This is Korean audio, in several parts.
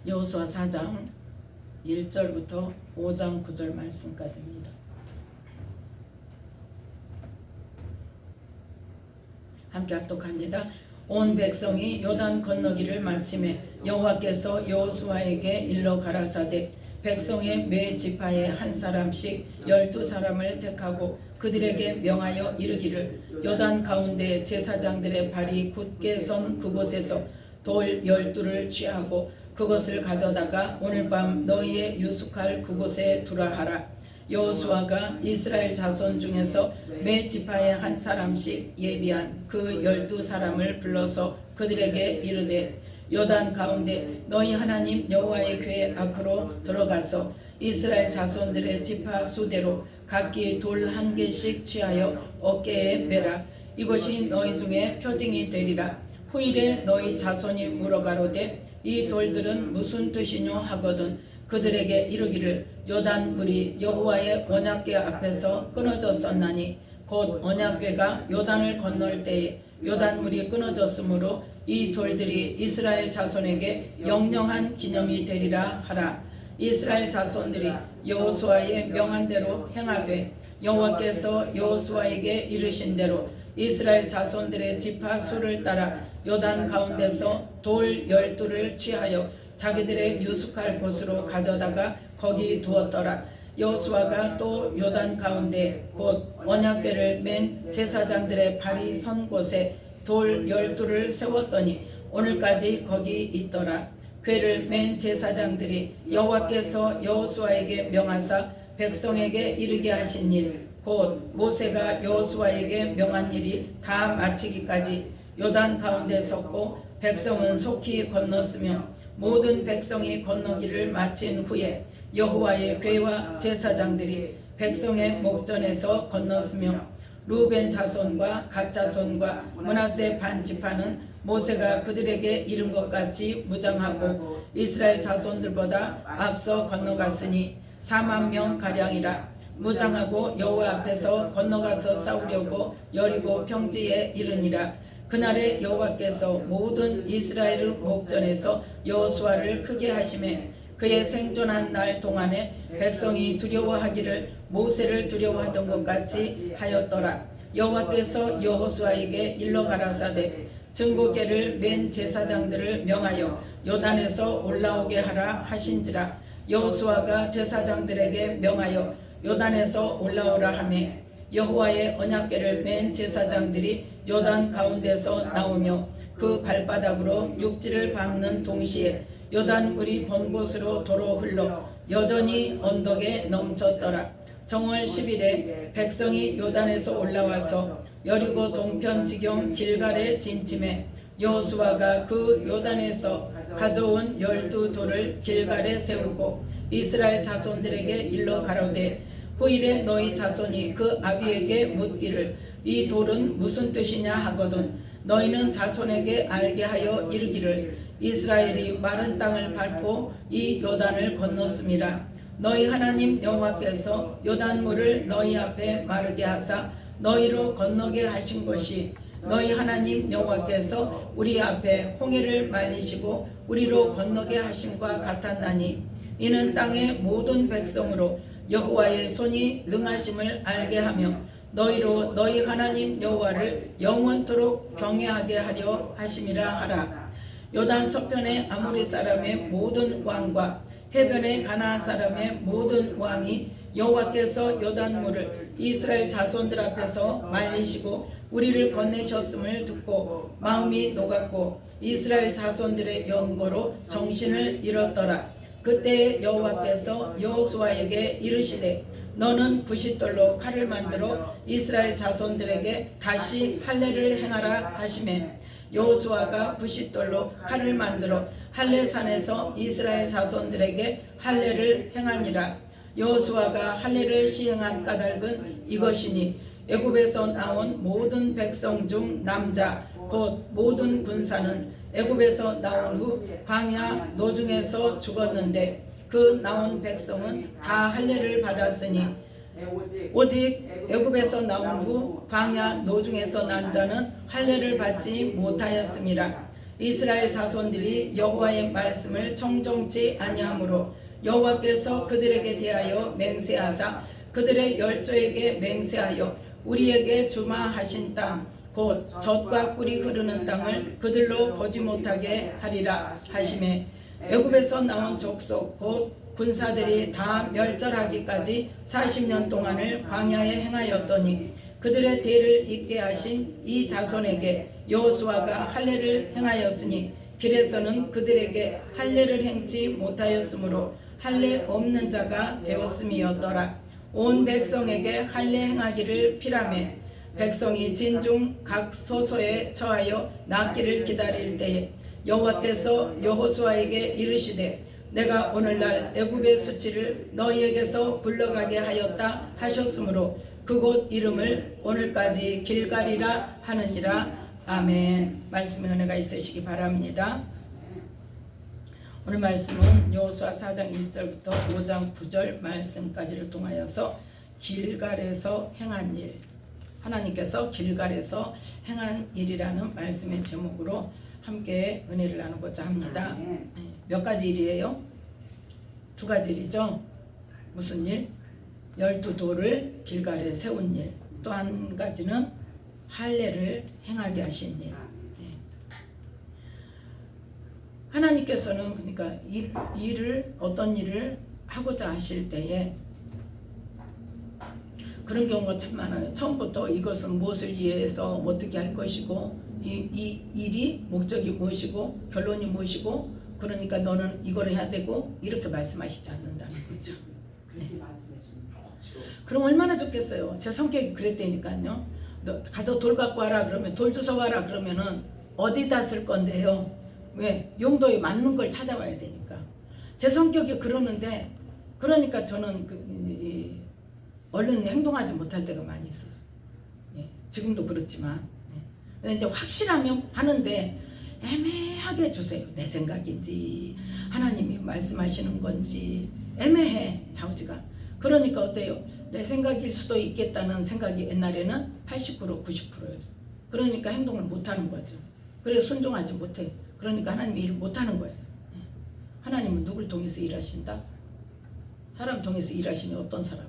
여호수아 4장 1절부터 5장 9절 말씀까지입니다. 함께 합독합니다. 온 백성이 요단 건너기를 마침에 여호와께서 여호수아에게 일러 가라사대 백성의 매 지파에 한 사람씩 12사람을 택하고 그들에게 명하여 이르기를 요단 가운데 제사장들의 발이 굳게 선 그곳에서 돌 12를 취하고 그것을 가져다가 오늘 밤 너희의 유숙할 그곳에 두라 하라. 여호수아가 이스라엘 자손 중에서 매 지파에 한 사람씩 예비한 그 12사람을 불러서 그들에게 이르되 요단 가운데 너희 하나님 여호와의 궤 앞으로 들어가서 이스라엘 자손들의 지파 수대로 각기 돌 1개씩 취하여 어깨에 매라. 이것이 너희 중에 표징이 되리라. 후일에 너희 자손이 물어가로되 이 돌들은 무슨 뜻이뇨 하거든 그들에게 이르기를 요단 물이 여호와의 언약궤 앞에서 끊어졌었나니 곧 언약궤가 요단을 건널 때에 요단 물이 끊어졌으므로 이 돌들이 이스라엘 자손에게 영영한 기념이 되리라 하라. 이스라엘 자손들이 여호수아의 명한 대로 행하되 여호와께서 여호수아에게 이르신 대로 이스라엘 자손들의 지파 수를 따라 요단 가운데서 돌 12를 취하여 자기들의 유숙할 곳으로 가져다가 거기 두었더라. 여호수아가 또 요단 가운데 곧 언약궤를 맨 제사장들의 발이 선 곳에 돌 12를 세웠더니 오늘까지 거기 있더라. 궤를 맨 제사장들이 여호와께서 여호수아에게 명하사 백성에게 이르게 하신 일 곧 모세가 여호수아에게 명한 일이 다 마치기까지 요단 가운데 섰고 백성은 속히 건넜으며 모든 백성이 건너기를 마친 후에 여호와의 궤와 제사장들이 백성의 목전에서 건넜으며 루벤 자손과 갓 자손과 므낫세 반 지파는 모세가 그들에게 이른 것 같이 무장하고 이스라엘 자손들보다 앞서 건너갔으니 4만 명 가량이라. 무장하고 여호와 앞에서 건너가서 싸우려고 여리고 평지에 이르니라. 그날에 여호와께서 모든 이스라엘 목전에서 여호수아를 크게 하시매 그의 생존한 날 동안에 백성이 두려워하기를 모세를 두려워하던 것 같이 하였더라. 여호와께서 여호수아에게 일러 가라사대 증거궤를 맨 제사장들을 명하여 요단에서 올라오게 하라 하신지라. 여호수아가 제사장들에게 명하여 요단에서 올라오라 하매 여호와의 언약궤를 맨 제사장들이 요단 가운데서 나오며 그 발바닥으로 육지를 밟는 동시에 요단 물이 번 곳으로 도로 흘러 여전히 언덕에 넘쳤더라. 정월 10일에 백성이 요단에서 올라와서 여리고 동편 지경 길갈에 진침해 여호수아가 그 요단에서 가져온 12돌을 길갈에 세우고 이스라엘 자손들에게 일러 가로되 후일에 너희 자손이 그 아비에게 묻기를 이 돌은 무슨 뜻이냐 하거든 너희는 자손에게 알게 하여 이르기를 이스라엘이 마른 땅을 밟고 이 요단을 건넜음이라. 너희 하나님 여호와께서 요단물을 너희 앞에 마르게 하사 너희로 건너게 하신 것이 너희 하나님 여호와께서 우리 앞에 홍해를 말리시고 우리로 건너게 하심과 같았나니 이는 땅의 모든 백성으로 여호와의 손이 능하심을 알게 하며 너희로 너희 하나님 여호와를 영원토록 경외하게 하려 하심이라 하라. 요단 서편의 아모리 사람의 모든 왕과 해변의 가나안 사람의 모든 왕이 여호와께서 요단물을 이스라엘 자손들 앞에서 말리시고 우리를 건네셨음을 듣고 마음이 녹았고 이스라엘 자손들의 연고로 정신을 잃었더라. 그때 여호와께서 여호수아에게 이르시되 너는 부싯돌로 칼을 만들어 이스라엘 자손들에게 다시 할례를 행하라 하시매 여호수아가 부싯돌로 칼을 만들어 할례산에서 이스라엘 자손들에게 할례를 행하니라. 여호수아가 할례를 시행한 까닭은 이것이니 애굽에서 나온 모든 백성 중 남자 곧 모든 군사는 애굽에서 나온 후 광야 노중에서 죽었는데 그 나온 백성은 다 할례를 받았으니 오직 애굽에서 나온 후 광야 노중에서 난 자는 할례를 받지 못하였음이라. 이스라엘 자손들이 여호와의 말씀을 청종치 아니하므로 여호와께서 그들에게 대하여 맹세하사 그들의 열조에게 맹세하여 우리에게 주마하신 땅 곧 젖과 꿀이 흐르는 땅을 그들로 보지 못하게 하리라 하시매 애굽에서 나온 족속 곧 군사들이 다 멸절하기까지 40년 동안을 광야에 행하였더니 그들의 대를 잇게 하신 이 자손에게 여호수아가 할례를 행하였으니 길에서는 그들에게 할례를 행치 못하였으므로 할례 없는 자가 되었음이었더라. 온 백성에게 할례 행하기를 피라매 백성이 진중 각 소소에 처하여 낫기를 기다릴 때에 여호와께서 여호수아에게 이르시되 내가 오늘날 애굽의 수치를 너희에게서 굴러가게 하였다 하셨으므로 그곳 이름을 오늘까지 길갈이라 하느니라. 아멘. 말씀의 은혜가 있으시기 바랍니다. 오늘 말씀은 여호수아 4장 1절부터 5장 9절 말씀까지를 통하여서 길갈에서 행한 일, 하나님께서 길갈에서 행한 일이라는 말씀의 제목으로 함께 은혜를 나누고자 합니다. 몇 가지 일이에요? 두 가지 일이죠. 무슨 일? 12돌을 길갈에 세운 일. 또 한 가지는 할례를 행하게 하신 일. 하나님께서는 그러니까 어떤 일을 하고자 하실 때에 그런 경우가 참 많아요. 처음부터 이것은 무엇을 위해서 어떻게 할 것이고 이 일이 목적이 무엇이고 결론이 무엇이고 그러니까 너는 이걸 해야 되고 이렇게 말씀하시지 않는다는 거죠. 네. 그럼 얼마나 좋겠어요. 제 성격이 그랬다니까요. 너 가서 돌 갖고 와라 그러면 돌 주워 와라 그러면은 어디다 쓸 건데요. 왜? 용도에 맞는 걸 찾아와야 되니까. 제 성격이 그러는데 그러니까 저는 얼른 행동하지 못할 때가 많이 있었어요. 예, 지금도 그렇지만 이제 확실하면 하는데 애매하게 주세요. 내 생각인지 하나님이 말씀하시는 건지 애매해 좌우지간. 그러니까 어때요? 내 생각일 수도 있겠다는 생각이 옛날에는 80% 90%였어요. 그러니까 행동을 못하는 거죠. 그래서 순종하지 못해. 그러니까 하나님이 일을 못하는 거예요. 하나님은 누굴 통해서 일하신다? 사람 통해서 일하시니 어떤 사람?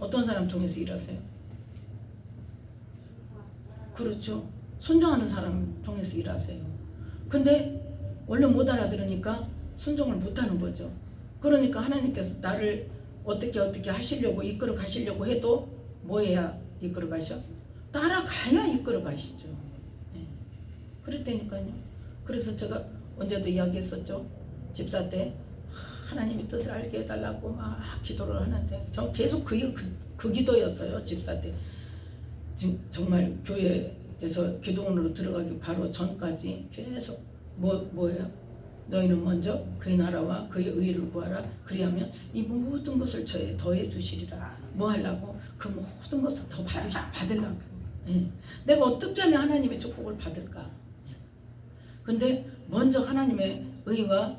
어떤 사람 통해서 일하세요? 그렇죠. 순종하는 사람 통해서 일하세요. 근데 원래 못 알아들으니까 순종을 못하는 거죠. 그러니까 하나님께서 나를 어떻게 하시려고 이끌어 가시려고 해도 뭐 해야 이끌어 가셔? 따라가야 이끌어 가시죠. 네. 그랬다니까요. 그래서 제가 언제도 이야기했었죠. 집사 때 하나님의 뜻을 알게 해달라고 막 기도를 하는데 저 계속 그 기도였어요. 집사 때 정말 교회에서 기도원으로 들어가기 바로 전까지 계속 뭐예요? 너희는 먼저 그의 나라와 그의 의를 구하라. 그리하면 이 모든 것을 저에 더해 주시리라. 뭐 하려고? 그 모든 것을 더 받으려고. 예. 내가 어떻게 하면 하나님의 축복을 받을까? 예. 근데 먼저 하나님의 의와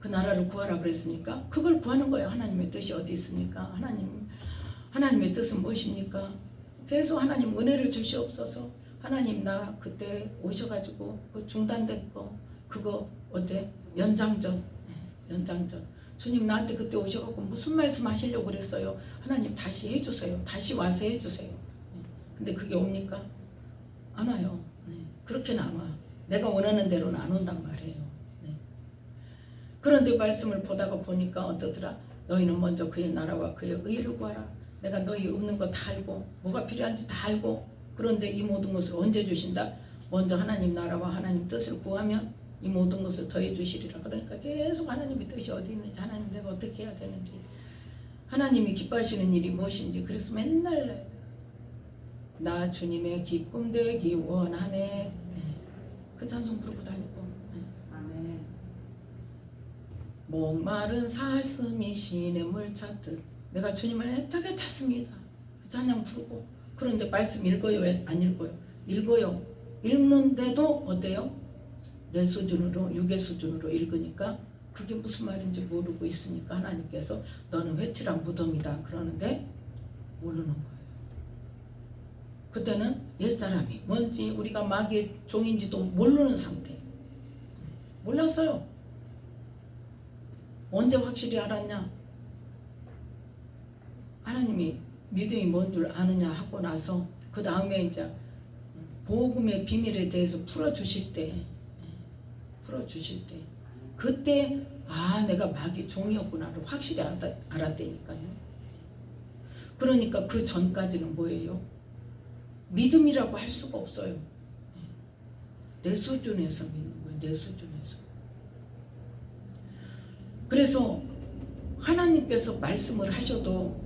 그 나라를 구하라 그랬으니까 그걸 구하는 거예요. 하나님의 뜻이 어디 있습니까? 하나님의 뜻은 무엇입니까? 계속 하나님 은혜를 주시옵소서. 하나님 나 그때 오셔가지고 그 중단된 거 그거 어때? 연장전. 연장전. 주님 나한테 그때 오셔갖고 무슨 말씀 하시려고 그랬어요? 하나님 다시 해주세요. 다시 와서 해주세요. 근데 그게 옵니까? 안 와요. 그렇게는 안 와. 내가 원하는 대로는 안 온단 말이에요. 그런데 말씀을 보다가 보니까 어떠더라? 너희는 먼저 그의 나라와 그의 의를 구하라. 내가 너희 없는 거 다 알고 뭐가 필요한지 다 알고 그런데 이 모든 것을 언제 주신다? 먼저 하나님 나라와 하나님 뜻을 구하면 이 모든 것을 더해 주시리라. 그러니까 계속 하나님의 뜻이 어디 있는지 하나님 내가 어떻게 해야 되는지 하나님이 기뻐하시는 일이 무엇인지 그래서 맨날 나 주님의 기쁨 되기 원하네. 그 찬송 부르고 다니고 아멘. 목마른 사슴이 시냇물 찾듯 내가 주님을 애타게 찾습니다. 찬양 부르고 그런데 말씀 읽어요? 안 읽어요? 읽어요. 읽는데도 어때요? 내 수준으로 육의 수준으로 읽으니까 그게 무슨 말인지 모르고 있으니까 하나님께서 너는 회칠한 무덤이다 그러는데 모르는 거예요. 그때는 옛사람이 뭔지 우리가 마귀의 종인지도 모르는 상태. 몰랐어요. 언제 확실히 알았냐? 하나님이 믿음이 뭔 줄 아느냐 하고 나서 그 다음에 이제 복음의 비밀에 대해서 풀어주실 때 그때 내가 마귀 종이었구나를 확실히 알았다니까요. 그러니까 그 전까지는 뭐예요? 믿음이라고 할 수가 없어요. 내 수준에서 믿는 거예요. 내 수준에서. 그래서 하나님께서 말씀을 하셔도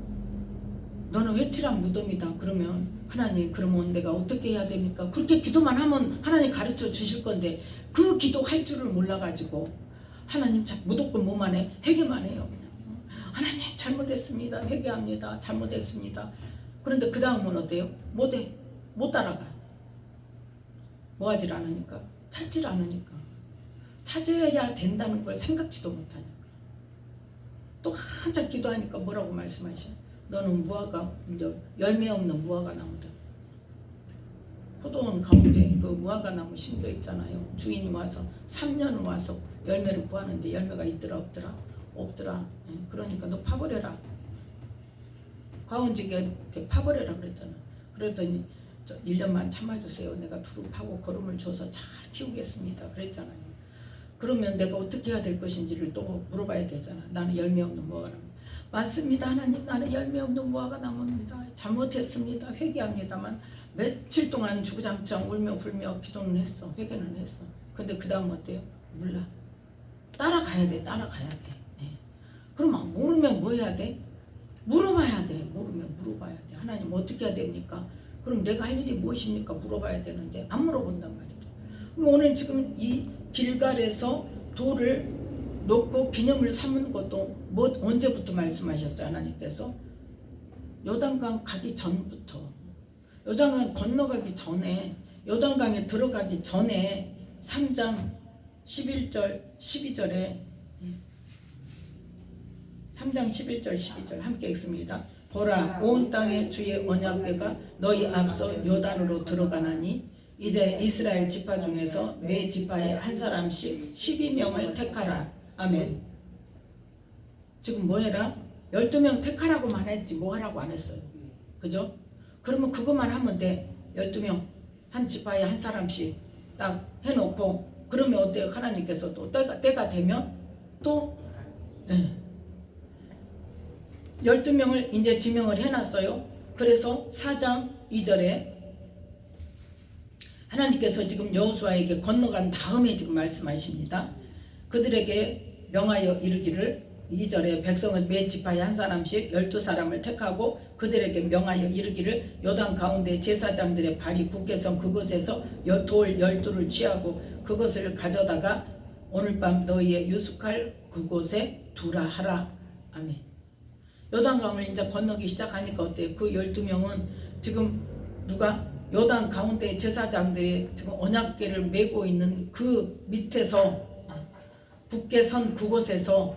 너는 회칠한 무덤이다. 그러면 하나님, 그러면 내가 어떻게 해야 됩니까? 그렇게 기도만 하면 하나님 가르쳐 주실 건데 그 기도할 줄을 몰라가지고 하나님 무조건 뭐만 해? 회개만 해요. 그냥. 하나님 잘못했습니다. 회개합니다. 잘못했습니다. 그런데 그 다음은 어때요? 못해. 못 따라가. 뭐 하질 않으니까? 찾질 않으니까. 찾아야 된다는 걸 생각지도 못하니까. 또 한참 기도하니까 뭐라고 말씀하셔? 너는 무화과, 이제 열매 없는 무화과 나무다. 포도원 가운데 그 무화과 나무 심겨 있잖아요. 주인이 와서 3년 와서 열매를 구하는데 열매가 있더라 없더라? 없더라. 그러니까 너 파버려라. 과원직에 파버려라 그랬잖아. 그랬더니 1년만 참아주세요. 내가 두루 파고 거름을 줘서 잘 키우겠습니다. 그랬잖아요. 그러면 내가 어떻게 해야 될 것인지를 또 물어봐야 되잖아. 나는 열매 없는 무화과 나무. 맞습니다. 하나님, 나는 열매 없는 무화과 나무입니다. 잘못했습니다. 회개합니다만 며칠 동안 주구장창 울며 불며 기도는 했어. 회개는 했어. 근데 그 다음 어때요? 몰라. 따라가야 돼. 그럼 모르면 뭐 해야 돼? 물어봐야 돼. 모르면 물어봐야 돼. 하나님 어떻게 해야 됩니까? 그럼 내가 할 일이 무엇입니까? 물어봐야 되는데 안 물어본단 말이죠. 오늘 지금 이 길갈에서 돌을 놓고 기념을 삼은 것도 언제부터 말씀하셨어요? 하나님께서 요단강 가기 전부터, 요단강 건너가기 전에, 요단강에 들어가기 전에 3장 11절 12절에 3장 11절 12절 함께 읽습니다. 보라, 온 땅에 주의 언약궤가 너희 앞서 요단으로 들어가나니 이제 이스라엘 지파 중에서 매 지파에 한 사람씩 12명을 택하라. 아멘. 지금 뭐 해라? 12명 택하라고만 했지 뭐 하라고 안 했어요. 그죠? 그러면 그것만 하면 돼. 12명 한 지파에 한 사람씩 딱 해놓고 그러면 어때요? 하나님께서 또 때가 되면 또 12명을 이제 지명을 해놨어요. 그래서 4장 2절에 하나님께서 지금 여호수아에게 건너간 다음에 지금 말씀하십니다. 그들에게 명하여 이르기를 2절에 백성은 매 지파에 한 사람씩 12사람을 택하고 그들에게 명하여 이르기를 요단 가운데 제사장들의 발이 굳게선 그곳에서 돌 12를 취하고 그것을 가져다가 오늘 밤 너희의 유숙할 그곳에 두라 하라. 아멘. 요단강을 이제 건너기 시작하니까 어때요? 그 12명은 지금 누가? 요단 가운데 제사장들이 지금 언약궤를 메고 있는 그 밑에서 굳게 선 그곳에서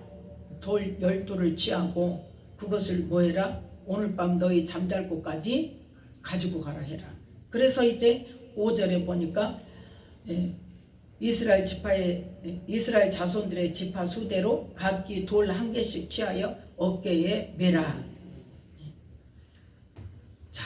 돌 12를 취하고 그것을 뭐해라? 오늘 밤 너희 잠잘 곳까지 가지고 가라 해라. 그래서 이제 5절에 보니까 이스라엘 자손들의 지파 수대로 각기 돌 한 개씩 취하여 어깨에 매라. 자,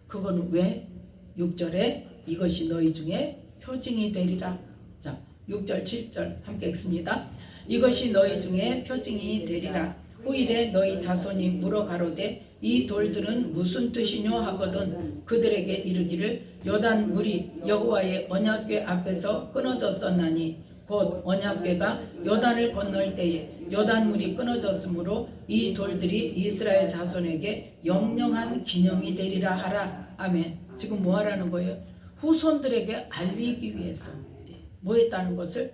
그거는 왜? 6절에 이것이 너희 중에 표징이 되리라. 자, 6절 7절 함께 읽습니다. 이것이 너희 중에 표징이 되리라. 후일에 너희 자손이 물어 가로되 이 돌들은 무슨 뜻이뇨 하거든 그들에게 이르기를 요단 물이 여호와의 언약궤 앞에서 끊어졌었나니 곧 언약궤가 요단을 건널 때에 요단 물이 끊어졌으므로 이 돌들이 이스라엘 자손에게 영영한 기념이 되리라 하라. 아멘. 지금 뭐 하라는 거예요? 후손들에게 알리기 위해서 뭐 했다는 것을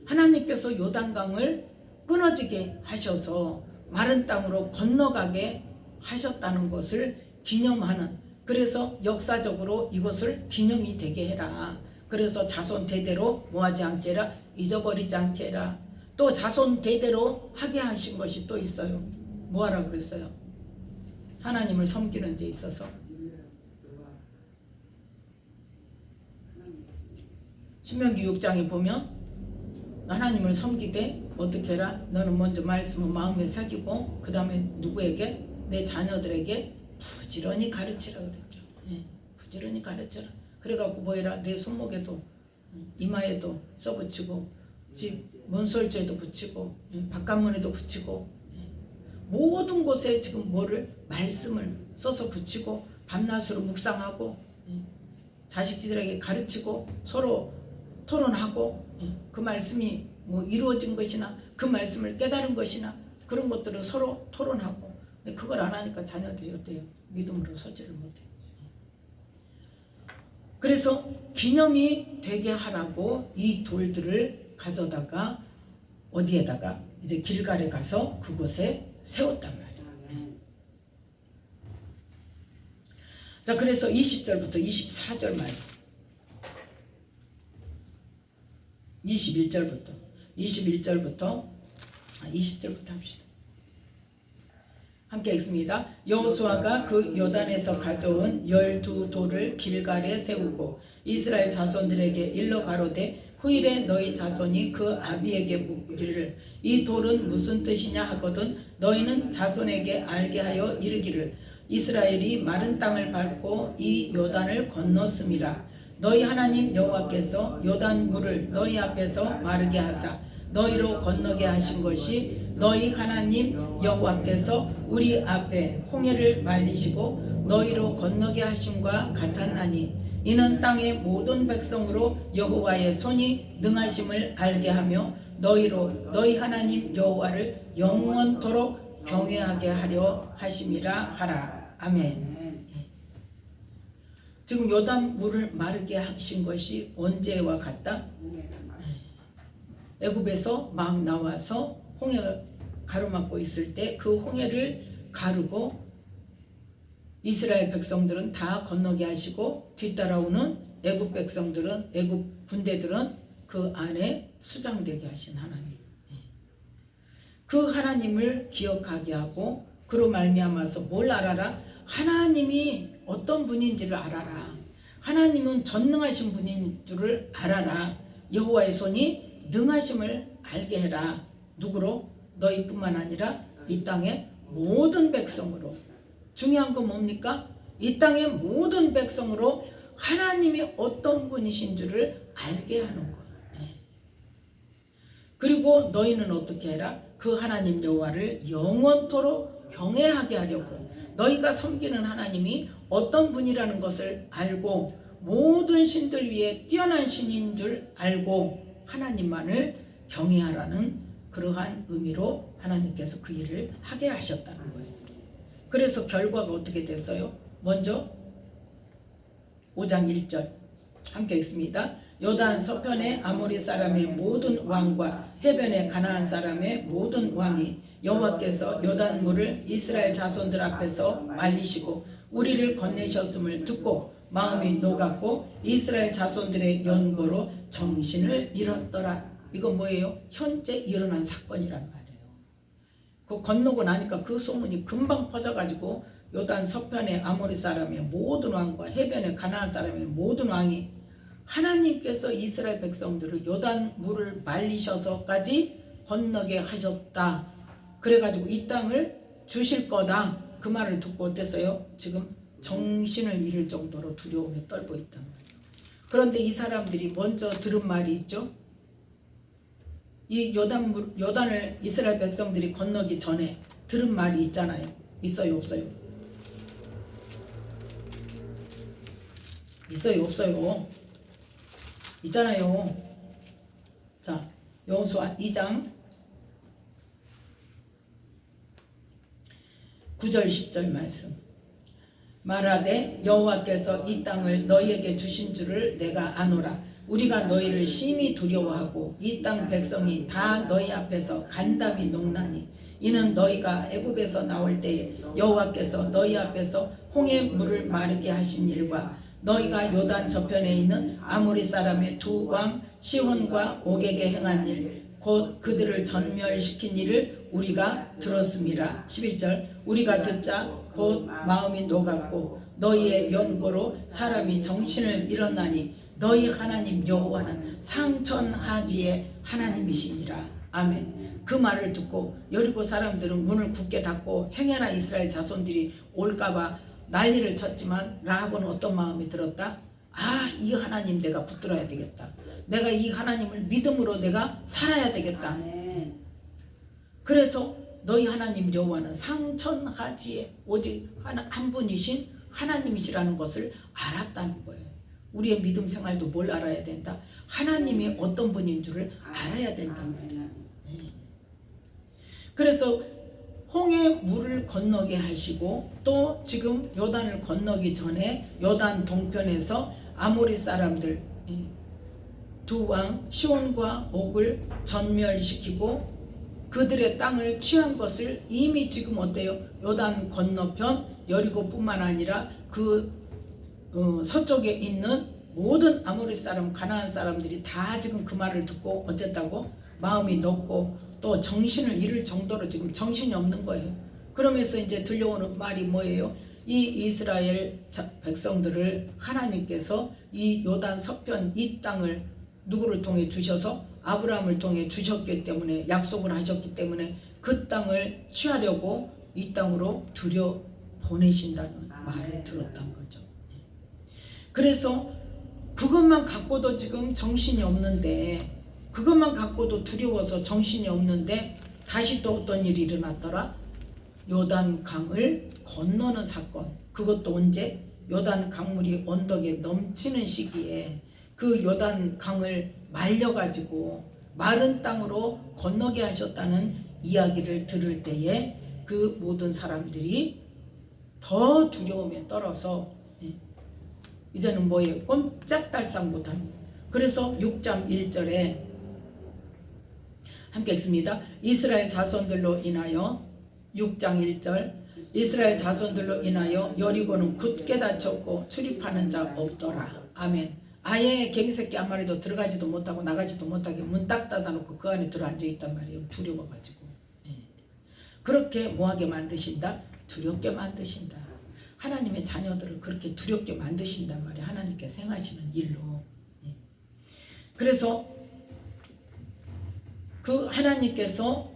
하나님께서 요단강을 끊어지게 하셔서 마른 땅으로 건너가게 하셨다는 것을 기념하는, 그래서 역사적으로 이것을 기념이 되게 해라. 그래서 자손 대대로 뭐하지 않게 해라? 잊어버리지 않게 해라. 또 자손 대대로 하게 하신 것이 또 있어요. 뭐하라 그랬어요? 하나님을 섬기는 데 있어서 신명기 6장에 보면 하나님을 섬기되 어떻게 해라? 너는 먼저 말씀을 마음에 새기고 그 다음에 누구에게? 내 자녀들에게 부지런히 가르치라 그랬죠. 예, 부지런히 가르쳐라. 그래갖고 뭐 해라? 내 손목에도 이마에도 써붙이고 집 문설주에도 붙이고 바깥문에도 붙이고 모든 곳에 지금 뭐를? 말씀을 써서 붙이고 밤낮으로 묵상하고 자식들에게 가르치고 서로 토론하고 그 말씀이 뭐 이루어진 것이나 그 말씀을 깨달은 것이나 그런 것들을 서로 토론하고 근데 그걸 안 하니까 자녀들이 어때요? 믿음으로 서지를 못해요. 그래서 기념이 되게 하라고 이 돌들을 가져다가 어디에다가 이제 길갈에 가서 그곳에 세웠단 말이에요. 자, 그래서 20절부터 24절 말씀 20절부터 합시다. 함께 읽습니다. 여호수아가 그 요단에서 가져온 12돌을 길갈에 세우고 이스라엘 자손들에게 일러 가로되 후일에 너희 자손이 그 아비에게 묻기를 이 돌은 무슨 뜻이냐 하거든 너희는 자손에게 알게 하여 이르기를 이스라엘이 마른 땅을 밟고 이 요단을 건넜음이라. 너희 하나님 여호와께서 요단 물을 너희 앞에서 마르게 하사 너희로 건너게 하신 것이 너희 하나님 여호와께서 우리 앞에 홍해를 말리시고 너희로 건너게 하심과 같았나니 이는 땅의 모든 백성으로 여호와의 손이 능하심을 알게 하며 너희로 너희 하나님 여호와를 영원토록 경외하게 하려 하심이라 하라. 아멘. 지금 요단 물을 마르게 하신 것이 언제와 같다? 애굽에서 막 나와서 홍해가 가로막고 있을 때 그 홍해를 가르고 이스라엘 백성들은 다 건너게 하시고 뒤따라오는 애굽 백성들은 애굽 군대들은 그 안에 수장되게 하신 하나님. 그 하나님을 기억하게 하고 그로 말미암아서 뭘 알아라? 하나님이 어떤 분인지를 알아라. 하나님은 전능하신 분인 줄을 알아라. 여호와의 손이 능하심을 알게 해라. 누구로? 너희뿐만 아니라 이 땅의 모든 백성으로. 중요한 건 뭡니까? 이 땅의 모든 백성으로 하나님이 어떤 분이신 줄을 알게 하는 거예요. 그리고 너희는 어떻게 해라? 그 하나님 여호와를 영원토록 경외하게 하려고 너희가 섬기는 하나님이 어떤 분이라는 것을 알고 모든 신들 위에 뛰어난 신인 줄 알고 하나님만을 경외하라는 그러한 의미로 하나님께서 그 일을 하게 하셨다는 거예요. 그래서 결과가 어떻게 됐어요? 먼저 5장 1절 함께 읽습니다. 요단 서편의 아모리 사람의 모든 왕과 해변의 가나안 사람의 모든 왕이 여호와께서 요단 물을 이스라엘 자손들 앞에서 말리시고 우리를 건네셨음을 듣고 마음이 녹았고 이스라엘 자손들의 연고로 정신을 잃었더라. 이거 뭐예요? 현재 일어난 사건이란 말이에요. 그 건너고 나니까 그 소문이 금방 퍼져가지고 요단 서편의 아모리 사람의 모든 왕과 해변의 가나안 사람의 모든 왕이 하나님께서 이스라엘 백성들을 요단 물을 말리셔서까지 건너게 하셨다. 그래가지고 이 땅을 주실 거다. 그 말을 듣고 어땠어요? 지금 정신을 잃을 정도로 두려움에 떨고 있단 말이에요. 그런데 이 사람들이 먼저 들은 말이 있죠. 이 요단을 이스라엘 백성들이 건너기 전에 들은 말이 있잖아요. 있어요, 없어요? 있어요, 없어요? 있잖아요. 자, 여호수아 2장 9절 10절 말씀. 말하되 여호와께서 이 땅을 너희에게 주신 줄을 내가 아노라. 우리가 너희를 심히 두려워하고 이 땅 백성이 다 너희 앞에서 간담이 녹나니 이는 너희가 애굽에서 나올 때에 여호와께서 너희 앞에서 홍해 물을 마르게 하신 일과 너희가 요단 저편에 있는 아모리 사람의 두 왕 시혼과 옥에게 행한 일 곧 그들을 전멸시킨 일을 우리가 들었음이라. 11절 우리가 듣자 곧 마음이 녹았고 너희의 연고로 사람이 정신을 잃었나니 너희 하나님 여호와는 상천하지의 하나님이시니라. 아멘. 그 말을 듣고 여리고 사람들은 문을 굳게 닫고 행해나 이스라엘 자손들이 올까봐 난리를 쳤지만 라합은 어떤 마음이 들었다? 아, 이 하나님 내가 붙들어야 되겠다. 내가 이 하나님을 믿음으로 내가 살아야 되겠다. 그래서 너희 하나님 여호와는 상천하지에 오직 한 분이신 하나님이시라는 것을 알았다는 거예요. 우리의 믿음 생활도 뭘 알아야 된다? 하나님이 어떤 분인 줄을 알아야 된단 말이야. 그래서 홍해 물을 건너게 하시고 또 지금 요단을 건너기 전에 요단 동편에서 아모리 사람들 두 왕 시온과 옥을 전멸시키고 그들의 땅을 취한 것을 이미 지금 어때요? 요단 건너편 여리고뿐만 아니라 그 서쪽에 있는 모든 아모리 사람, 가나안 사람들이 다 지금 그 말을 듣고 어쨌다고? 마음이 높고 또 정신을 잃을 정도로 지금 정신이 없는 거예요. 그러면서 이제 들려오는 말이 뭐예요? 이 이스라엘 백성들을 하나님께서 이 요단 서편 이 땅을 누구를 통해 주셔서 아브라함을 통해 주셨기 때문에 약속을 하셨기 때문에 그 땅을 취하려고 이 땅으로 들여 보내신다는 말을 들었던 거죠. 그래서 그것만 갖고도 지금 정신이 없는데 그것만 갖고도 두려워서 정신이 없는데 다시 또 어떤 일이 일어났더라? 요단 강을 건너는 사건. 그것도 언제? 요단 강물이 언덕에 넘치는 시기에 그 요단 강을 말려가지고 마른 땅으로 건너게 하셨다는 이야기를 들을 때에 그 모든 사람들이 더 두려움에 떨어서 이제는 뭐예요? 꼼짝달싹 못하는 거예요. 그래서 6장 1절에 함께 읽습니다. 이스라엘 자손들로 인하여 6장 1절 이스라엘 자손들로 인하여 여리고는 굳게 닫혔고 출입하는 자 없더라. 아멘. 아예 개미새끼 한 마리도 들어가지도 못하고 나가지도 못하게 문 딱 닫아놓고 그 안에 들어앉아 있단 말이에요. 두려워가지고. 그렇게 뭐하게 만드신다? 두렵게 만드신다. 하나님의 자녀들을 그렇게 두렵게 만드신단 말이에요. 하나님께서 행하시는 일로. 그래서 그 하나님께서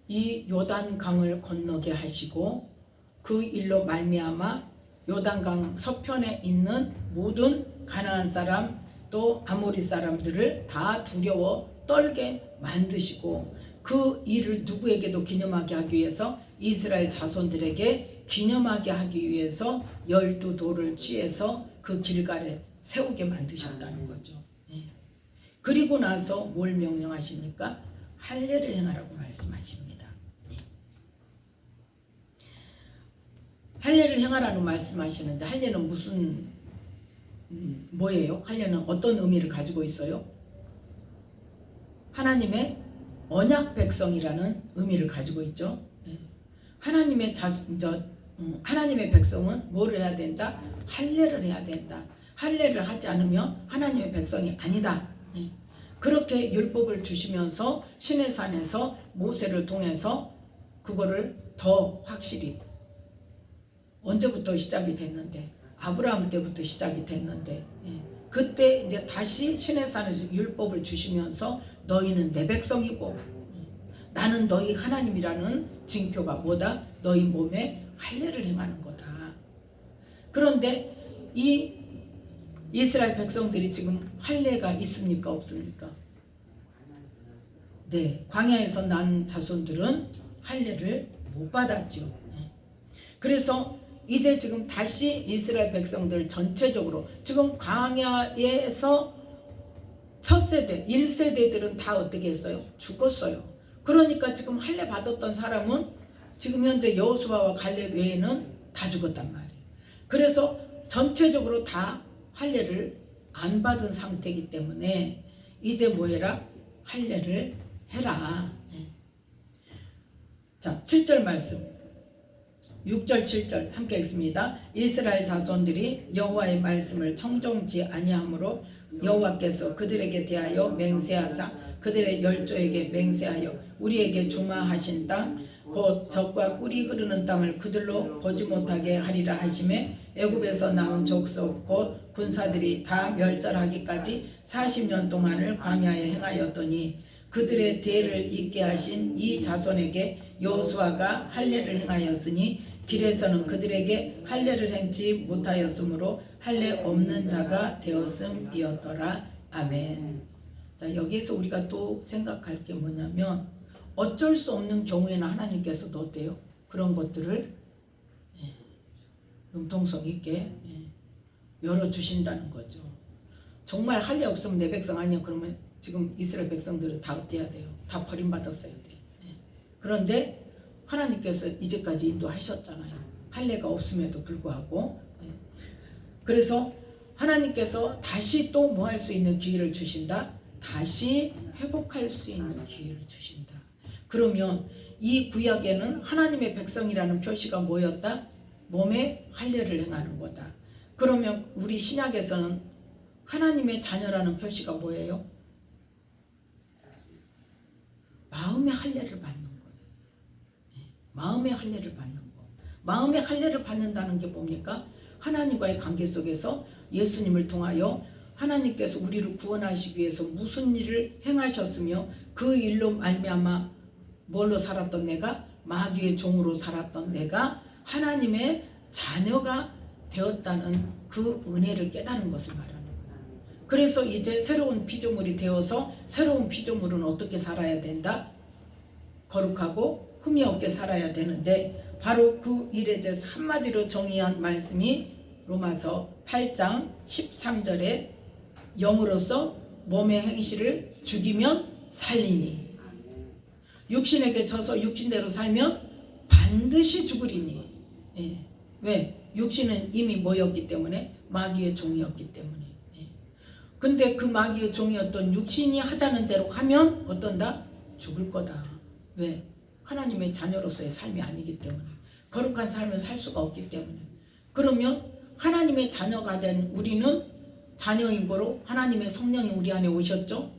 이 요단강을 건너게 하시고 그 일로 말미암아 요단강 서편에 있는 모든 가나안 사람 또 아모리 사람들을 다 두려워 떨게 만드시고 그 일을 누구에게도 기념하게 하기 위해서 이스라엘 자손들에게 기념하게 하기 위해서 12돌을 취해서 그 길갈에 세우게 만드셨다는 거죠. 그리고 나서 뭘 명령하십니까? 할례를 행하라고 말씀하십니다. 할례를 행하라고 말씀하시는데 할례는 무슨 뭐예요? 할례는 어떤 의미를 가지고 있어요? 하나님의 언약 백성이라는 의미를 가지고 있죠. 하나님의 하나님의 백성은 뭐를 해야 된다? 할례를 해야 된다. 할례를 하지 않으면 하나님의 백성이 아니다. 그렇게 율법을 주시면서 시내산에서 모세를 통해서 그거를 더 확실히 언제부터 시작이 됐는데 아브라함 때부터 시작이 됐는데 그때 이제 다시 시내산에서 율법을 주시면서 너희는 내 백성이고 나는 너희 하나님이라는 징표가 뭐다? 너희 몸에 할례를 행하는 거다. 그런데 이 이스라엘 백성들이 지금 할례가 있습니까? 없습니까? 네, 광야에서 난 자손들은 할례를 못 받았죠. 그래서 이제 지금 다시 이스라엘 백성들 전체적으로 지금 광야에서 첫 세대, 1세대들은 다 어떻게 했어요? 죽었어요. 그러니까 지금 할례 받았던 사람은 지금 현재 여호수아와 갈렙 외에는 다 죽었단 말이에요. 그래서 전체적으로 다 할례를 안 받은 상태이기 때문에 이제 뭐 해라? 할례를 해라. 자, 7절 말씀 6절 7절 함께 읽습니다. 이스라엘 자손들이 여호와의 말씀을 청종지 아니하므로 여호와께서 그들에게 대하여 맹세하사 그들의 열조에게 맹세하여 우리에게 주마하신 땅 곧 젖과 꿀이 흐르는 땅을 그들로 보지 못하게 하리라 하시매 애굽에서 나온 족속 곧 군사들이 다 멸절하기까지 40년 동안을 광야에 행하였더니 그들의 대를 잇게 하신 이 자손에게 여호수아가 할례를 행하였으니 길에서는 그들에게 할례를 행지 못하였으므로 할례 없는 자가 되었음이었더라. 아멘. 자, 여기에서 우리가 또 생각할 게 뭐냐면 어쩔 수 없는 경우에는 하나님께서도 어때요? 그런 것들을 융통성 있게 열어주신다는 거죠. 정말 할례 없으면 내 백성 아니야. 그러면 지금 이스라엘 백성들은 다 어때야 돼요? 다 버림받았어야 돼. 그런데 하나님께서 이제까지 인도하셨잖아요. 할례가 없음에도 불구하고. 그래서 하나님께서 다시 또 뭐 할 수 있는 기회를 주신다? 다시 회복할 수 있는 기회를 주신다. 그러면 이 구약에는 하나님의 백성이라는 표시가 뭐였다? 몸에 할례를 행하는 거다. 그러면 우리 신약에서는 하나님의 자녀라는 표시가 뭐예요? 마음의 할례를 받는 거예요. 마음의 할례를 받는 거. 마음의 할례를 받는다는 게 뭡니까? 하나님과의 관계 속에서 예수님을 통하여 하나님께서 우리를 구원하시기 위해서 무슨 일을 행하셨으며 그 일로 말미암아 뭘로 살았던 내가, 마귀의 종으로 살았던 내가 하나님의 자녀가 되었다는 그 은혜를 깨달은 것을 말하는 거예요. 그래서 이제 새로운 피조물이 되어서 새로운 피조물은 어떻게 살아야 된다? 거룩하고 흠이 없게 살아야 되는데 바로 그 일에 대해서 한마디로 정의한 말씀이 로마서 8장 13절에 영으로서 몸의 행실을 죽이면 살리니 육신에게 져서 육신대로 살면 반드시 죽으리니. 왜? 육신은 이미 뭐였기 때문에? 마귀의 종이었기 때문에. 근데 그 마귀의 종이었던 육신이 하자는 대로 하면 어떤다? 죽을 거다. 왜? 하나님의 자녀로서의 삶이 아니기 때문에. 거룩한 삶을 살 수가 없기 때문에. 그러면 하나님의 자녀가 된 우리는 자녀인 거로 하나님의 성령이 우리 안에 오셨죠.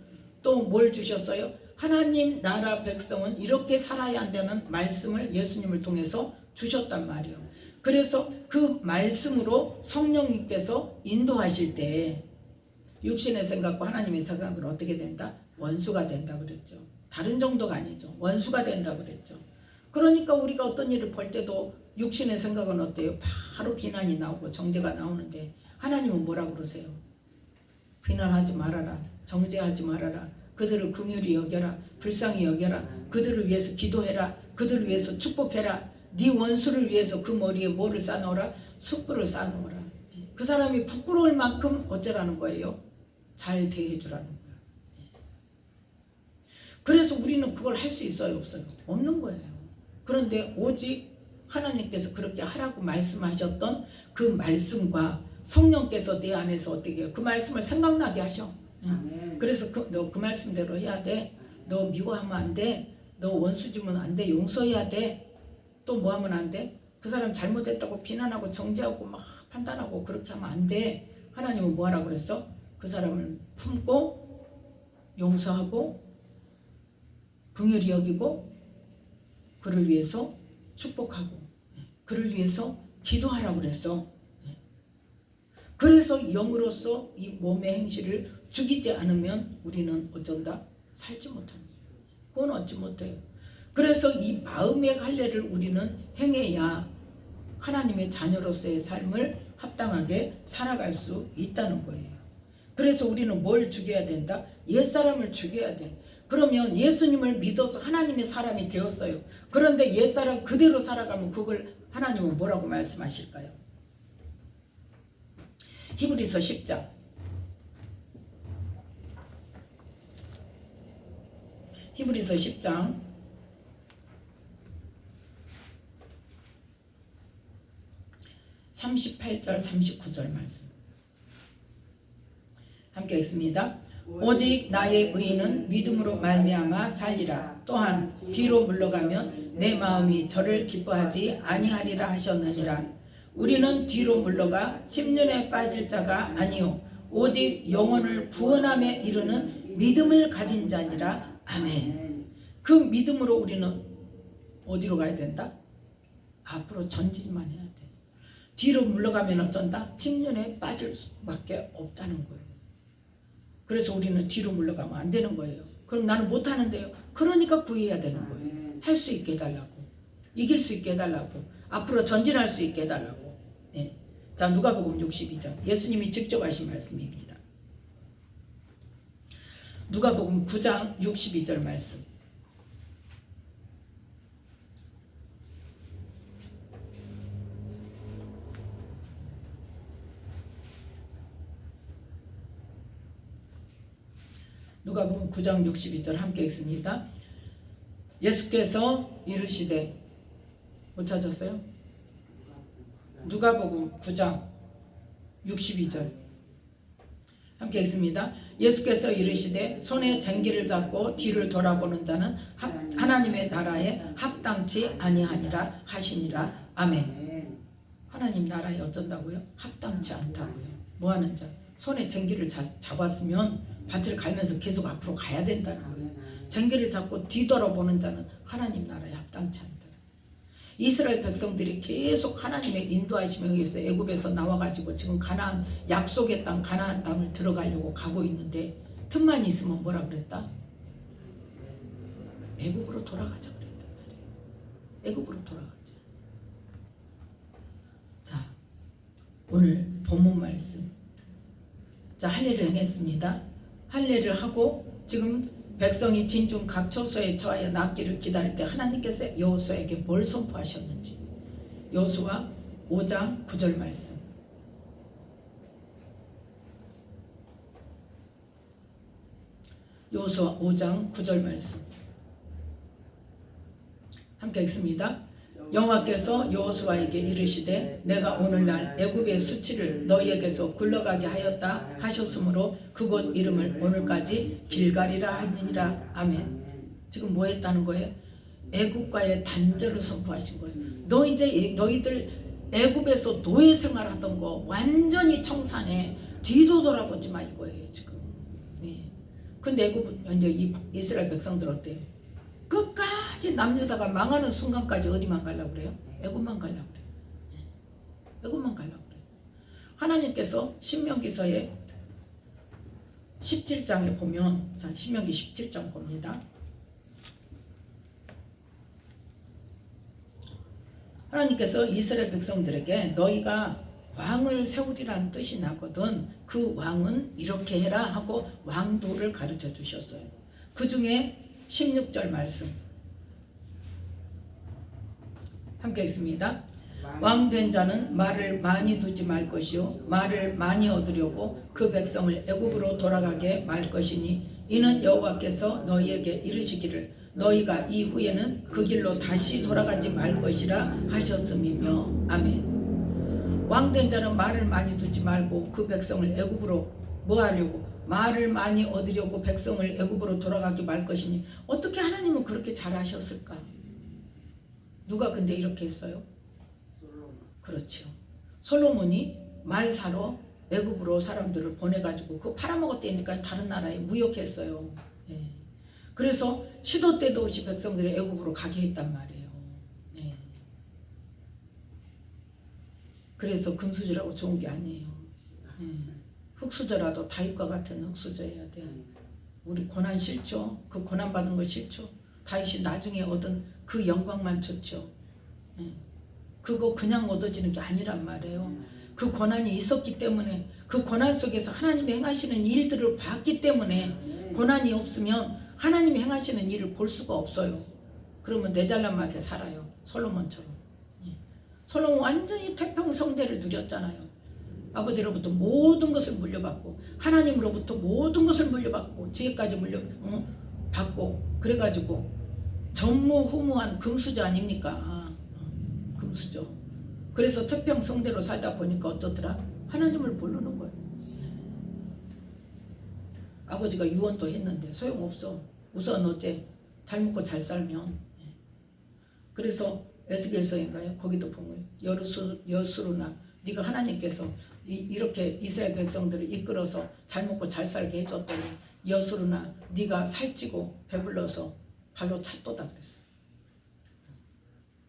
또 뭘 주셨어요? 하나님 나라 백성은 이렇게 살아야 한다는 말씀을 예수님을 통해서 주셨단 말이에요. 그래서 그 말씀으로 성령님께서 인도하실 때 육신의 생각과 하나님의 생각은 어떻게 된다? 원수가 된다 그랬죠. 다른 정도가 아니죠. 원수가 된다 그랬죠. 그러니까 우리가 어떤 일을 볼 때도 육신의 생각은 어때요? 바로 비난이 나오고 정죄가 나오는데 하나님은 뭐라고 그러세요? 비난하지 말아라. 정죄하지 말아라. 그들을 긍휼히 여겨라. 불쌍히 여겨라. 그들을 위해서 기도해라. 그들을 위해서 축복해라. 네 원수를 위해서 그 머리에 뭐를 쌓아놓으라? 숯불을 쌓아놓으라. 그 사람이 부끄러울 만큼 어쩌라는 거예요? 잘 대해주라는 거예요. 그래서 우리는 그걸 할 수 있어요? 없어요? 없는 거예요. 그런데 오직 하나님께서 그렇게 하라고 말씀하셨던 그 말씀과 성령께서 내 안에서 어떻게 해요? 그 말씀을 생각나게 하셔. 그래서 너 그 말씀대로 해야 돼. 너 미워하면 안 돼. 너 원수 주면 안 돼. 용서해야 돼. 또 뭐 하면 안 돼? 그 사람 잘못했다고 비난하고 정죄하고 막 판단하고 그렇게 하면 안 돼. 하나님은 뭐 하라고 그랬어? 그 사람을 품고 용서하고 긍휼히 여기고 그를 위해서 축복하고 그를 위해서 기도하라고 그랬어. 그래서 영으로서 이 몸의 행실을 죽이지 않으면 우리는 어쩐다? 살지 못합니다. 그건 얻지 못해요. 그래서 이 마음의 할례를 우리는 행해야 하나님의 자녀로서의 삶을 합당하게 살아갈 수 있다는 거예요. 그래서 우리는 뭘 죽여야 된다? 옛사람을 죽여야 돼. 그러면 예수님을 믿어서 하나님의 사람이 되었어요. 그런데 옛사람 그대로 살아가면 그걸 하나님은 뭐라고 말씀하실까요? 히브리서 10장 히브리서 10장 38절 39절 말씀 함께 읽습니다. 오직 나의 의인은 믿음으로 말미암아 살리라. 또한 뒤로 물러가면 내 마음이 저를 기뻐하지 아니하리라 하셨느니라. 우리는 뒤로 물러가 침륜에 빠질 자가 아니요 오직 영혼을 구원함에 이르는 믿음을 가진 자니라. 아멘. 그 믿음으로 우리는 어디로 가야 된다? 앞으로 전진만 해야 돼. 뒤로 물러가면 어쩐다? 침륜에 빠질 수밖에 없다는 거예요. 그래서 우리는 뒤로 물러가면 안 되는 거예요. 그럼 나는 못하는데요. 그러니까 구해야 되는 거예요. 할 수 있게 해달라고. 이길 수 있게 해달라고. 앞으로 전진할 수 있게 해달라고. 네. 자, 누가복음 62장. 예수님이 직접 하신 말씀입니다. 누가복음 9장 62절 말씀. 누가복음 9장 62절 함께 읽습니다. 예수께서 이르시되, 못 찾았어요? 누가복음 9장 62절 함께 읽습니다. 예수께서 이르시되 손에 쟁기를 잡고 뒤를 돌아보는 자는 하나님의 나라에 합당치 아니하니라 하시니라. 아멘. 하나님 나라에 어쩐다고요? 합당치 않다고요. 뭐하는 자? 손에 쟁기를 잡았으면 밭을 갈면서 계속 앞으로 가야 된다는 거예요. 쟁기를 잡고 뒤돌아보는 자는 하나님 나라에 합당치 않다. 이스라엘 백성들이 계속 하나님의 인도하심에 의해서 애굽에서 나와가지고 지금 가나안, 약속의 땅 가나안 땅을 들어가려고 가고 있는데 틈만 있으면 뭐라 그랬다? 애굽으로 돌아가자 그랬단 말이에요. 애굽으로 돌아가자. 자, 오늘 본문 말씀. 자, 할례를 행했습니다. 할례를 하고 지금 백성이 진중 각 처소에 처하여 낫기를 기다릴 때 하나님께서 여호수아에게 뭘 선포하셨는지. 여호수아 5장 9절 말씀. 여호수아 5장 9절 말씀 함께 읽습니다. 여호와께서 여호수아에게 이르시되 내가 오늘날 애굽의 수치를 너희에게서 굴러가게 하였다 하셨으므로 그곳 이름을 오늘까지 길갈이라 하느니라. 아멘. 지금 뭐 했다는 거예요? 애굽과의 단절을 선포하신 거예요. 너희들 애굽에서 노예 생활하던 거 완전히 청산해. 뒤도 돌아보지 마 이거예요 지금. 네. 근데 애굽 이제 이스라엘 백성들 어때요? 끝까지 남유다가 망하는 순간까지 어디만 가려고 그래요? 애굽만 가려고 그래요. 애굽만 가려고 그래요. 하나님께서 신명기서에 17장에 보면, 자, 신명기 17장 봅니다. 하나님께서 이스라엘 백성들에게 너희가 왕을 세우리라는 뜻이 나거든 그 왕은 이렇게 해라 하고 왕도를 가르쳐 주셨어요. 그 중에 16절 말씀 함께 읽습니다. 왕된 자는 말을 많이 두지 말 것이요 말을 많이 얻으려고 그 백성을 애굽으로 돌아가게 말 것이니 이는 여호와께서 너희에게 이르시기를 너희가 이후에는 그 길로 다시 돌아가지 말 것이라 하셨음이며. 아멘. 왕된 자는 말을 많이 두지 말고 그 백성을 애굽으로 뭐 하려고? 말을 많이 얻으려고 백성을 애굽으로 돌아가게 말 것이니 어떻게 하나님은 그렇게 잘하셨을까? 누가 근데 이렇게 했어요? 그렇죠. 솔로몬이 말 사러 애굽으로 사람들을 보내가지고 그 팔아먹었다니까 다른 나라에 무역했어요. 예. 그래서 시도 때도 없이 백성들이 애굽으로 가게 했단 말이에요. 예. 그래서 금수저라고 좋은 게 아니에요. 예. 흑수저라도 다윗과 같은 흑수저여야 돼. 우리 고난 싫죠? 그 고난 받은 거 싫죠? 다윗이 나중에 얻은 그 영광만 좋죠. 예. 그거 그냥 얻어지는 게 아니란 말이에요. 그 고난이 있었기 때문에 그 고난 속에서 하나님이 행하시는 일들을 봤기 때문에 고난이 없으면 하나님이 행하시는 일을 볼 수가 없어요. 그러면 내 잘난 맛에 살아요. 솔로몬처럼. 예. 솔로몬 완전히 태평성대를 누렸잖아요. 아버지로부터 모든 것을 물려받고 하나님으로부터 모든 것을 물려받고 지혜까지 받고 그래가지고 전무후무한 금수저 아닙니까? 금수저. 그래서 태평성대로 살다 보니까 어떻더라? 하나님을 부르는 거예요. 아버지가 유언도 했는데 소용없어. 우선 어째 잘 먹고 잘 살면. 그래서 에스겔서인가요? 거기도 보면 여수르나 네가 하나님께서 이렇게 이스라엘 백성들을 이끌어서 잘 먹고 잘 살게 해줬더니 여수르나 네가 살찌고 배불러서 발로 찼도다 그랬어.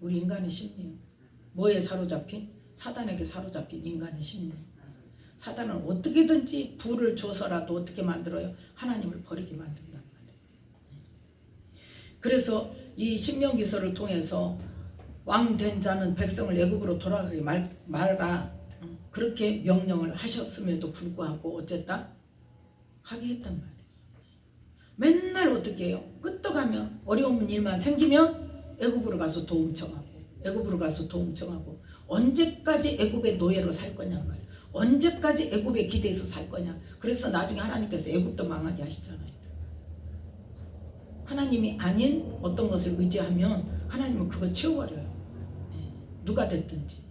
우리 인간의 심리요. 뭐에 사로잡힌? 사단에게 사로잡힌 인간의 심리. 사단은 어떻게든지 부를 줘서라도 어떻게 만들어요? 하나님을 버리게 만든단 말이에요. 그래서 이 신명기서를 통해서 왕 된 자는 백성을 애굽으로 돌아가게 말라, 그렇게 명령을 하셨음에도 불구하고 어쨌다? 하게 했단 말이에요. 맨날 어떻게 해요? 끄떡하면 어려운 일만 생기면 애굽으로 가서 도움 청하고, 애굽으로 가서 도움 청하고, 언제까지 애굽의 노예로 살 거냐 말이에요. 언제까지 애굽에 기대서 살 거냐. 그래서 나중에 하나님께서 애굽도 망하게 하시잖아요. 하나님이 아닌 어떤 것을 의지하면 하나님은 그거 치워버려요. 누가 됐든지.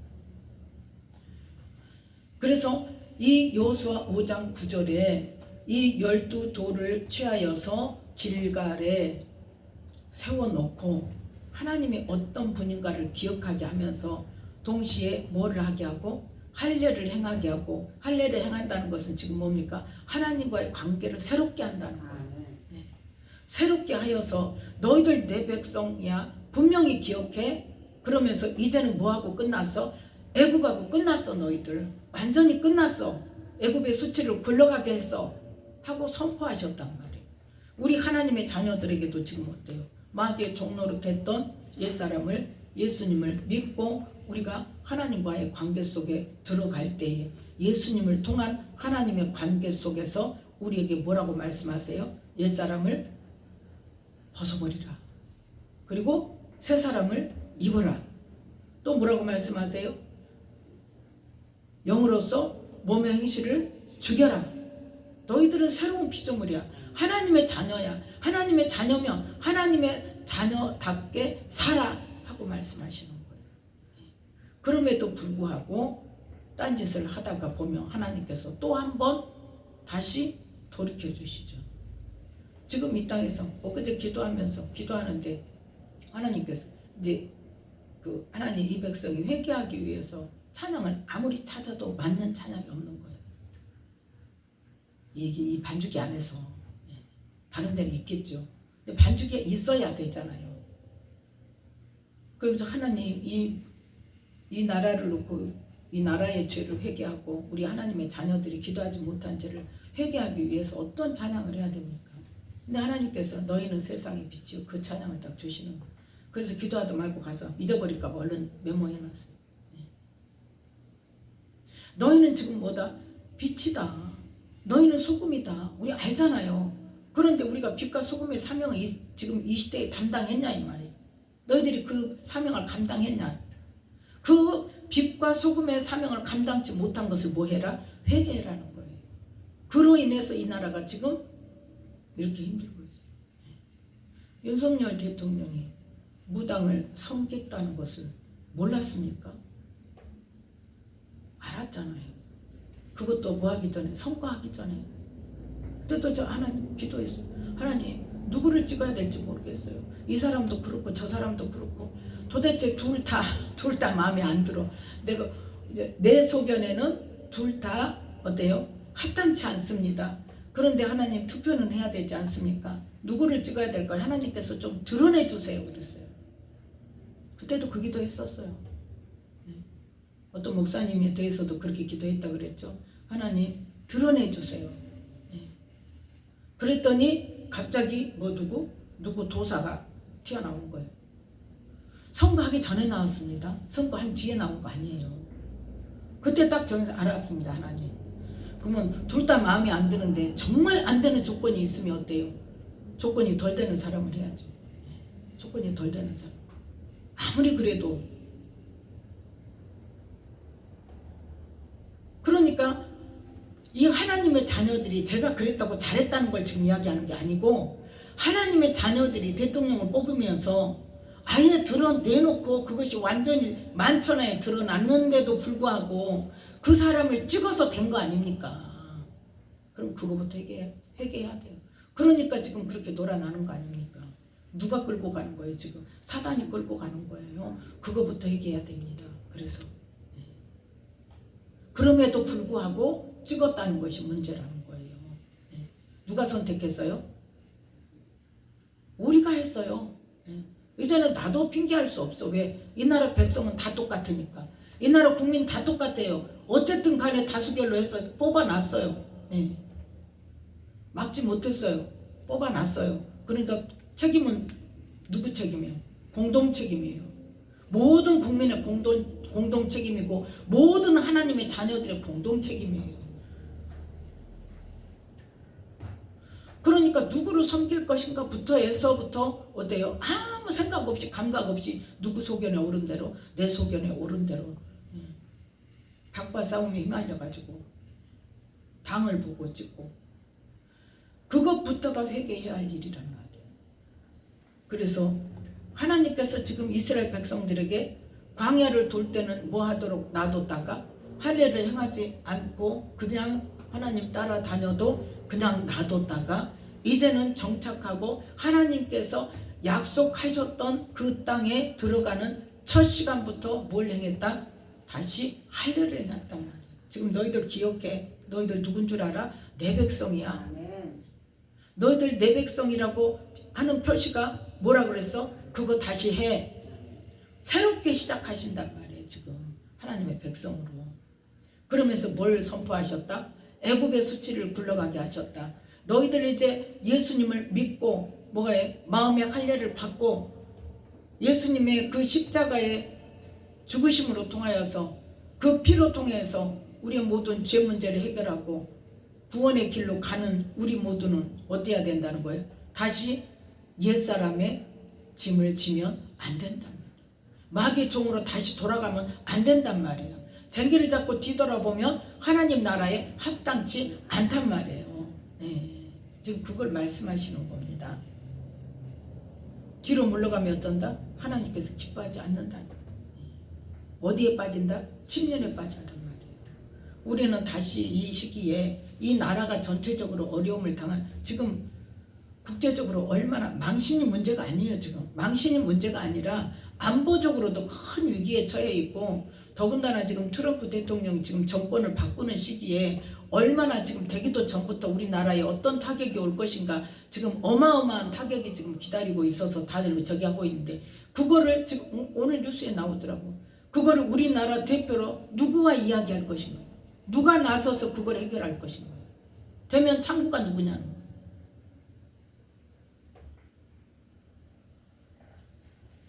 그래서 이 여호수아 5장 9절에 이 12돌을 취하여서 길갈에 세워놓고 하나님이 어떤 분인가를 기억하게 하면서 동시에 뭐를 하게 하고 할례를 행하게 하고, 할례를 행한다는 것은 지금 뭡니까? 하나님과의 관계를 새롭게 한다는 거예요. 네. 새롭게 하여서 너희들 내 백성이야 분명히 기억해. 그러면서 이제는 뭐하고 끝났어? 애굽하고 끝났어. 너희들 완전히 끝났어. 애굽의 수치를 굴러가게 했어 하고 선포하셨단 말이에요. 우리 하나님의 자녀들에게도 지금 어때요? 마귀의 종로로 됐던 옛사람을, 예수님을 믿고 우리가 하나님과의 관계 속에 들어갈 때에 예수님을 통한 하나님의 관계 속에서 우리에게 뭐라고 말씀하세요? 옛사람을 벗어버리라. 그리고 새 사람을 입어라. 또 뭐라고 말씀하세요? 영으로서 몸의 행실을 죽여라. 너희들은 새로운 피조물이야. 하나님의 자녀야. 하나님의 자녀면 하나님의 자녀답게 살아 하고 말씀하시는 거예요. 그럼에도 불구하고 딴짓을 하다가 보면 하나님께서 또 한 번 다시 돌이켜 주시죠. 지금 이 땅에서 엊그제 기도하는데 하나님께서 이제 그 하나님 이 백성이 회개하기 위해서 찬양을 아무리 찾아도 맞는 찬양이 없는 거예요. 이게 이 반주기 안에서 다른 데는 있겠죠. 근데 반주기가 있어야 되잖아요. 그러면서 하나님 이 나라를 놓고 이 나라의 죄를 회개하고 우리 하나님의 자녀들이 기도하지 못한 죄를 회개하기 위해서 어떤 찬양을 해야 됩니까? 근데 하나님께서 너희는 세상의 빛이요 그 찬양을 딱 주시는 거예요. 그래서 기도하도 말고 가서 잊어버릴까 봐 얼른 메모해놨어요. 너희는 지금 뭐다? 빛이다. 너희는 소금이다. 우리 알잖아요. 그런데 우리가 빛과 소금의 사명을 지금 이 시대에 담당했냐 이 말이에요. 너희들이 그 사명을 감당했냐. 그 빛과 소금의 사명을 감당치 못한 것을 뭐 해라? 회개해라는 거예요. 그로 인해서 이 나라가 지금 이렇게 힘들고 있어요. 윤석열 대통령이 무당을 섬겼다는 것을 몰랐습니까? 알았잖아요. 그것도 뭐 하기 전에, 선거하기 전에. 그때도 저 하나님 기도했어요. 하나님 누구를 찍어야 될지 모르겠어요. 이 사람도 그렇고 저 사람도 그렇고 도대체 둘 다 마음에 안 들어. 내가 내 소견에는 둘 다 어때요? 합당치 않습니다. 그런데 하나님 투표는 해야 되지 않습니까? 누구를 찍어야 될까요? 하나님께서 좀 드러내 주세요. 그랬어요. 그때도 그 기도 했었어요. 어떤 목사님에 대해서도 그렇게 기도했다 그랬죠. 하나님 드러내 주세요. 그랬더니 갑자기 뭐 누구 도사가 튀어나온 거예요. 선거하기 전에 나왔습니다. 선거한 뒤에 나온 거 아니에요. 그때 딱 저는 알았습니다. 하나님. 그러면 둘 다 마음에 안 드는데 정말 안 되는 조건이 있으면 어때요? 조건이 덜 되는 사람을 해야죠. 조건이 덜 되는 사람. 아무리 그래도. 그러니까 이 하나님의 자녀들이 제가 그랬다고 잘했다는 걸 지금 이야기하는 게 아니고 하나님의 자녀들이 대통령을 뽑으면서 아예 드러내놓고 그것이 완전히 만천하에 드러났는데도 불구하고 그 사람을 찍어서 된 거 아닙니까? 그럼 그거부터 회개해야 돼요. 그러니까 지금 그렇게 놀아나는 거 아닙니까? 누가 끌고 가는 거예요 지금? 사단이 끌고 가는 거예요. 그거부터 회개해야 됩니다. 그래서 그럼에도 불구하고 찍었다는 것이 문제라는 거예요. 누가 선택했어요? 우리가 했어요. 이제는 나도 핑계할 수 없어. 왜? 이 나라 백성은 다 똑같으니까. 이 나라 국민 다 똑같아요. 어쨌든 간에 다수결로 해서 뽑아놨어요. 네. 막지 못했어요. 뽑아놨어요. 그러니까 책임은 누구 책임이에요? 공동 책임이에요. 모든 국민의 공동 책임이고 모든 하나님의 자녀들의 공동 책임이에요. 그러니까 누구를 섬길 것인가 부터 해서부터 어때요? 아무 생각 없이 감각 없이 누구 소견에 오른 대로 내 소견에 오른 대로 닭과 싸움에 휘말려가지고 당을 보고 찍고 그것부터가 회개해야 할 일이란 말이에요. 그래서 하나님께서 지금 이스라엘 백성들에게 광야를 돌 때는 뭐 하도록 놔뒀다가 할례를 행하지 않고 그냥 하나님 따라다녀도 그냥 놔뒀다가 이제는 정착하고 하나님께서 약속하셨던 그 땅에 들어가는 첫 시간부터 뭘 행했다? 다시 할례를 행했단 말이야. 지금 너희들 기억해. 너희들 누군 줄 알아? 내 백성이야. 너희들 내 백성이라고 하는 표시가 뭐라 그랬어? 그거 다시 해. 새롭게 시작하신단 말이에요. 지금 하나님의 백성으로. 그러면서 뭘 선포하셨다? 애굽의 수치를 굴러가게 하셨다. 너희들 이제 예수님을 믿고 뭐에 마음의 할례를 받고 예수님의 그 십자가의 죽으심으로 통하여서 그 피로 통해서 우리의 모든 죄 문제를 해결하고 구원의 길로 가는 우리 모두는 어때야 된다는 거예요? 다시 옛사람의 짐을 지면 안 된단 말이에요. 마귀의 종으로 다시 돌아가면 안 된단 말이에요. 쟁기를 잡고 뒤돌아보면 하나님 나라에 합당치 않단 말이에요. 네. 지금 그걸 말씀하시는 겁니다. 뒤로 물러가면 어떤다? 하나님께서 기뻐하지 않는다. 어디에 빠진다? 침륜에 빠진단 말이에요. 우리는 다시 이 시기에 이 나라가 전체적으로 어려움을 당한 지금 국제적으로 얼마나 망신이 문제가 아니에요. 지금 망신이 문제가 아니라 안보적으로도 큰 위기에 처해 있고 더군다나 지금 트럼프 대통령 지금 정권을 바꾸는 시기에 얼마나 지금 되기도 전부터 우리나라에 어떤 타격이 올 것인가 지금 어마어마한 타격이 지금 기다리고 있어서 다들 저기 하고 있는데 그거를 지금 오늘 뉴스에 나오더라고. 그거를 우리나라 대표로 누구와 이야기할 것인가? 누가 나서서 그걸 해결할 것인가? 되면 창구가 누구냐는 거예요.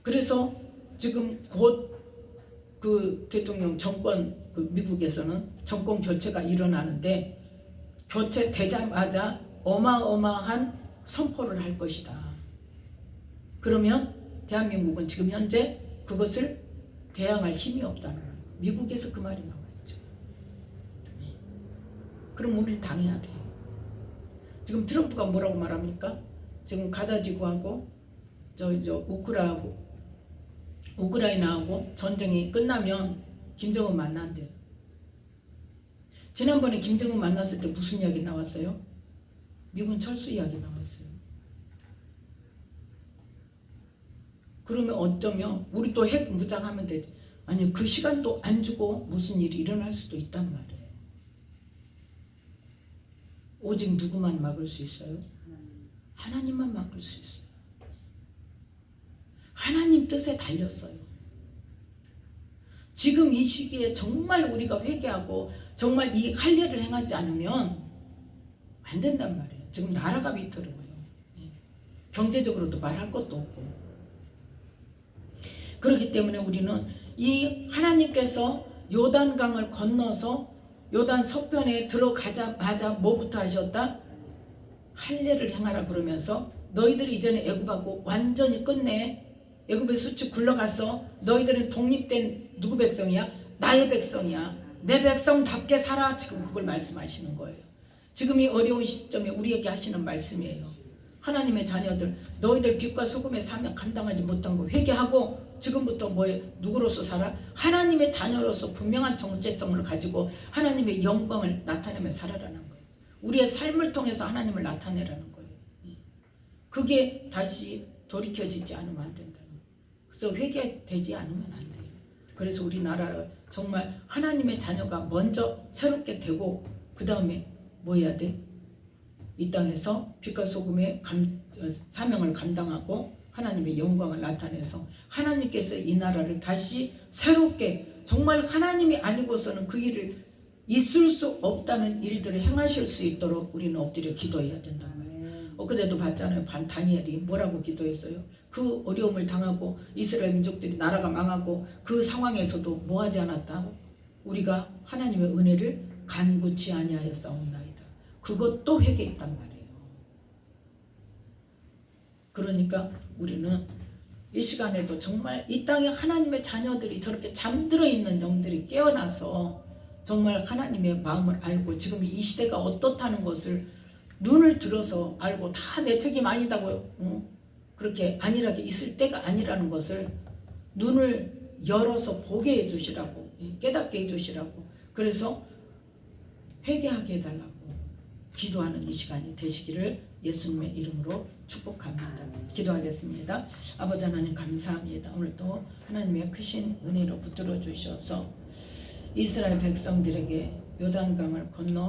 그래서 지금 곧 그 대통령 정권 그 미국에서는 정권 교체가 일어나는데 교체되자마자 어마어마한 선포를 할 것이다. 그러면 대한민국은 지금 현재 그것을 대항할 힘이 없다는 거예요. 미국에서 그 말이 나와있죠. 그럼 우리는 당해야 돼. 지금 트럼프가 뭐라고 말합니까? 지금 가자지구하고 우크라이나하고 전쟁이 끝나면 김정은 만난대요. 지난번에 김정은 만났을 때 무슨 이야기 나왔어요? 미군 철수 이야기 나왔어요. 그러면 어쩌면 우리 또 핵 무장하면 되지. 아니 그 시간도 안 주고 무슨 일이 일어날 수도 있단 말이에요. 오직 누구만 막을 수 있어요? 하나님만 막을 수 있어요. 하나님 뜻에 달렸어요. 지금 이 시기에 정말 우리가 회개하고 정말 이 할례를 행하지 않으면 안 된단 말이에요. 지금 나라가 위태로워요. 경제적으로도 말할 것도 없고. 그렇기 때문에 우리는 이 하나님께서 요단강을 건너서 요단 서편에 들어가자마자 뭐부터 하셨다? 할례를 행하라 그러면서 너희들이 이전에 애굽하고 완전히 끝내. 애굽의 수치 굴러갔어. 너희들은 독립된 누구 백성이야? 나의 백성이야. 내 백성답게 살아. 지금 그걸 말씀하시는 거예요. 지금 이 어려운 시점에 우리에게 하시는 말씀이에요. 하나님의 자녀들 너희들 빛과 소금의 사명 감당하지 못한 거 회개하고 지금부터 누구로서 살아? 하나님의 자녀로서 분명한 정체성을 가지고 하나님의 영광을 나타내며 살아라는 거예요. 우리의 삶을 통해서 하나님을 나타내라는 거예요. 그게 다시 돌이켜지지 않으면 안 된다는 거예요. 그래서 회개되지 않으면 안 돼요. 그래서 우리나라가 정말 하나님의 자녀가 먼저 새롭게 되고 그 다음에 뭐 해야 돼? 이 땅에서 빛과 소금의 사명을 감당하고 하나님의 영광을 나타내서 하나님께서 이 나라를 다시 새롭게 정말 하나님이 아니고서는 그 일을 있을 수 없다는 일들을 행하실 수 있도록 우리는 엎드려 기도해야 된단 말이에요. 엊그제도 봤잖아요. 다니엘이 뭐라고 기도했어요. 그 어려움을 당하고 이스라엘 민족들이 나라가 망하고 그 상황에서도 뭐하지 않았다. 우리가 하나님의 은혜를 간구치 아니하였사옵나이다. 그것도 회개했단 말이에요. 그러니까 우리는 이 시간에도 정말 이 땅에 하나님의 자녀들이 저렇게 잠들어 있는 영들이 깨어나서 정말 하나님의 마음을 알고 지금 이 시대가 어떻다는 것을 눈을 들어서 알고 다 내 책임 아니다고 그렇게 안일하게 있을 때가 아니라는 것을 눈을 열어서 보게 해주시라고, 깨닫게 해주시라고, 그래서 회개하게 해달라고 기도하는 이 시간이 되시기를 예수님의 이름으로 축복합니다. 기도하겠습니다. 아버지 하나님 감사합니다. 오늘도 하나님의 크신 은혜로 붙들어 주셔서 이스라엘 백성들에게 요단강을 건너